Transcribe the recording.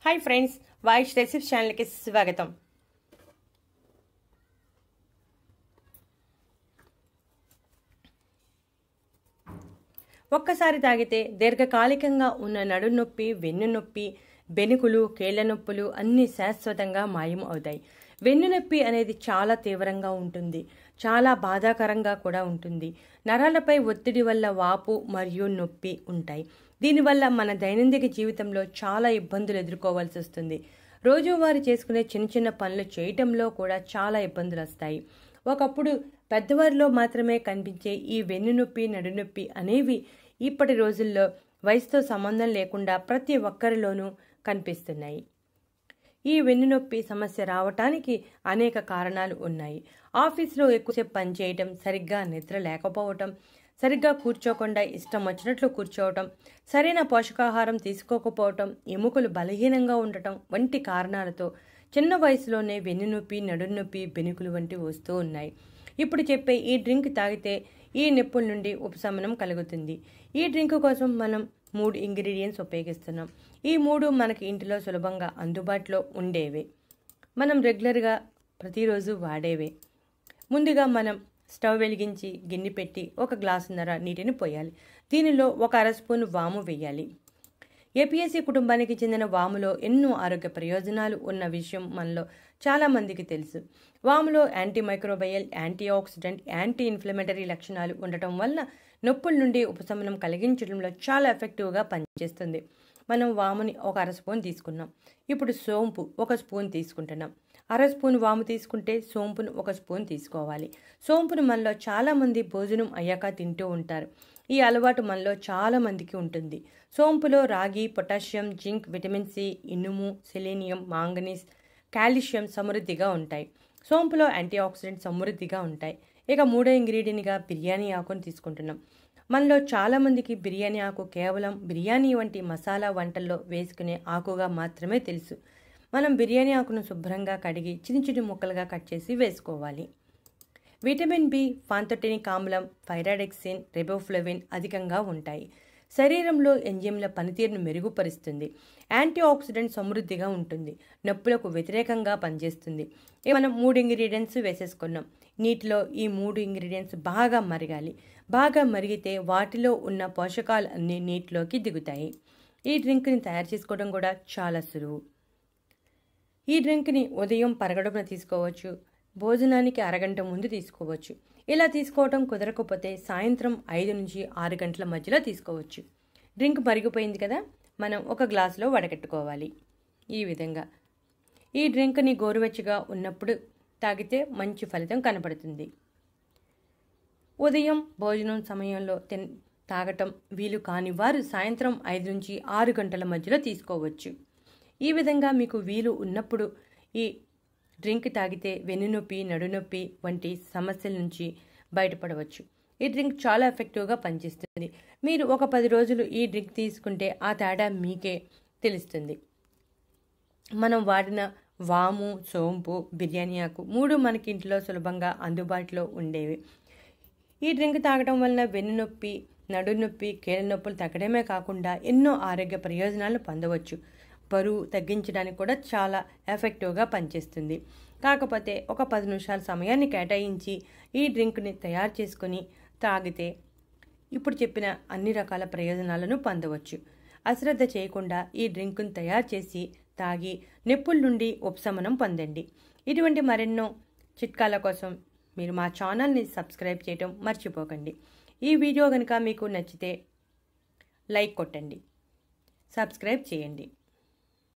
Hi friends वाइश recipe channel की स्वागतम। ఒక్కసారి తాగితే దీర్ఘకాలికంగా ఉన్న నడునొప్పి, వెన్నునొప్పి, బెనుకులు, కీళ్ల నొప్పులు అన్నీ శాశ్వతంగా మాయం అవుతాయి. వెన్నునొప్పి అనేది చాలా తీవ్రంగా ఉంటుంది, చాలా బాధాకరంగా కూడా ఉంటుంది. నరాలపై ఒత్తిడి వల్ల వాపు మరియు నొప్పి ఉంటాయి. దీనివల్ల మన దైనందిక జీవితంలో చాలా ఇబ్బందులు ఎదుర్కోవాల్సి వస్తుంది. రోజువారీ చేసుకునే చిన్న చిన్న పనులు చేయటంలో కూడా చాలా ఇబ్బందులు వస్తాయి. ఒకప్పుడు పెద్దవారిలో మాత్రమే కనిపించే ఈ వెన్నునొప్పి, నడునొప్పి అనేవి ఇప్పటి రోజుల్లో వయసుతో సంబంధం లేకుండా ప్రతి ఒక్కరిలోనూ కనిపిస్తున్నాయి. ఈ వెన్నునొప్పి సమస్య రావటానికి అనేక కారణాలు ఉన్నాయి. ఆఫీసులో ఎక్కువసేపు పనిచేయటం, సరిగ్గా నిద్ర లేకపోవటం, సరిగ్గా కూర్చోకుండా ఇష్టం వచ్చినట్లు కూర్చోవటం, సరైన పోషకాహారం తీసుకోకపోవటం, ఎముకలు బలహీనంగా ఉండటం వంటి కారణాలతో చిన్న వయసులోనే వెన్నునొప్పి, నడునొప్పి, బెనుకులు వంటివి వస్తూ ఉన్నాయి. ఇప్పుడు చెప్పే ఈ డ్రింక్ తాగితే ఈ నొప్పుల నుండి ఉపశమనం కలుగుతుంది. ఈ డ్రింక్ కోసం మనం 3 ఇంగ్రీడియంట్స్ ఉపయోగిస్తున్నాం. ఈ 3 మనకి ఇంటిలో సులభంగా అందుబాటులో ఉండేవే, మనం రెగ్యులర్గా ప్రతిరోజు వాడేవే. ముందుగా మనం స్టవ్ వెలిగించి గిన్నె పెట్టి 1 గ్లాసున్నర నీటిని పోయాలి. దీనిలో 1 అర స్పూన్ వాము వేయాలి. ఏపీఎస్సీ కుటుంబానికి చెందిన వాములో ఎన్నో ఆరోగ్య ప్రయోజనాలు ఉన్న విషయం మనలో చాలా మందికి తెలుసు. వాములో antimicrobial, antioxidant, anti inflammatory లక్షణాలు ఉండటం వలన నొప్పుల నుండి ఉపశమనం కలిగించడంలో చాలా ఎఫెక్టివ్గా పనిచేస్తుంది. మనం వాముని 1 అర స్పూన్ తీసుకున్నాం. ఇప్పుడు సోంపు 1 స్పూన్ తీసుకుంటున్నాం. అర స్పూన్ వాము తీసుకుంటే సోంపును 1 స్పూన్ తీసుకోవాలి. సోంపును మనలో చాలామంది భోజనం అయ్యాక తింటూ ఉంటారు. ఈ అలవాటు మనలో చాలా మందికి ఉంటుంది. సోంపులో రాగి, పొటాషియం, జింక్, విటమిన్ సి, ఇనుము, సెలీనియం, మాంగనీస్, కాల్షియం సమృద్ధిగా ఉంటాయి. సోంపులో యాంటీ ఆక్సిడెంట్ సమృద్ధిగా ఉంటాయి. ఇక 3వ ఇంగ్రీడియంట్గా బిర్యానీ ఆకును తీసుకుంటున్నాం. మనలో చాలామందికి బిర్యానీ ఆకు కేవలం బిర్యానీ వంటి మసాలా వంటల్లో వేసుకునే ఆకుగా మాత్రమే తెలుసు. మనం బిర్యానీ ఆకును శుభ్రంగా కడిగి చిన్న చిన్న ముక్కలుగా కట్ చేసి వేసుకోవాలి. విటమిన్ బి, పాంథోటెనిక్ ఆమ్లం, థైరాయిడెక్సిన్, రిబోఫ్లవిన్ అధికంగా ఉంటాయి. శరీరంలో ఎంజైమ్ల పనితీరును మెరుగుపరుస్తుంది. యాంటీ ఆక్సిడెంట్ సమృద్ధిగా ఉంటుంది. నొప్పులకు వ్యతిరేకంగా పనిచేస్తుంది. మనం 3 ఇంగ్రీడియంట్స్ వేసేసుకున్నాం. నీటిలో ఈ 3 ఇంగ్రీడియంట్స్ బాగా మరగాలి. బాగా మరిగితే వాటిలో ఉన్న పోషకాలు అన్నీ నీటిలోకి దిగుతాయి. ఈ డ్రింక్ని తయారు చేసుకోవడం కూడా చాలా సులువు. ఈ డ్రింక్ని ఉదయం పరగడుపున తీసుకోవచ్చు, భోజనానికి అరగంట ముందు తీసుకోవచ్చు. ఇలా తీసుకోవటం కుదరకపోతే సాయంత్రం 5 నుంచి 6 గంటల మధ్యలో తీసుకోవచ్చు. డ్రింక్ మరిగిపోయింది కదా, మనం 1 గ్లాసులో వడకట్టుకోవాలి. ఈ విధంగా ఈ డ్రింక్ని గోరువెచ్చగా ఉన్నప్పుడు తాగితే మంచి ఫలితం కనపడుతుంది. ఉదయం భోజనం సమయంలో తాగటం వీలు కాని వారు సాయంత్రం 5 నుంచి 6 గంటల మధ్యలో తీసుకోవచ్చు. ఈ విధంగా మీకు వీలు ఉన్నప్పుడు ఈ డ్రింక్ తాగితే వెన్నునొప్పి, నడునొప్పి వంటి సమస్యల నుంచి బయటపడవచ్చు. ఈ డ్రింక్ చాలా ఎఫెక్టివ్గా పనిచేస్తుంది. మీరు ఒక 10 రోజులు ఈ డ్రింక్ తీసుకుంటే ఆ తేడా మీకే తెలుస్తుంది. మనం వాడిన వాము, సోంపు, బిర్యానీ ఆకు 3 మనకి ఇంట్లో సులభంగా అందుబాటులో ఉండేవి. ఈ డ్రింక్ తాగడం వలన వెన్నునొప్పి, నడునొప్పి, కీళ్ల నొప్పులు తగ్గడమే కాకుండా ఎన్నో ఆరోగ్య ప్రయోజనాలు పొందవచ్చు. బరువు తగ్గించడానికి కూడా చాలా ఎఫెక్టివ్గా పనిచేస్తుంది. కాకపోతే ఒక 10 నిమిషాల సమయాన్ని కేటాయించి ఈ డ్రింక్ని తయారు చేసుకొని తాగితే ఇప్పుడు చెప్పిన అన్ని రకాల ప్రయోజనాలను పొందవచ్చు. అశ్రద్ధ చేయకుండా ఈ డ్రింక్ను తయారు చేసి తాగి నొప్పుల నుండి ఉపశమనం పొందండి. ఇటువంటి మరెన్నో చిట్కాల కోసం మీరు మా ఛానల్ని సబ్స్క్రైబ్ చేయడం మర్చిపోకండి. ఈ వీడియో కనుక మీకు నచ్చితే లైక్ కొట్టండి, సబ్స్క్రైబ్ చేయండి.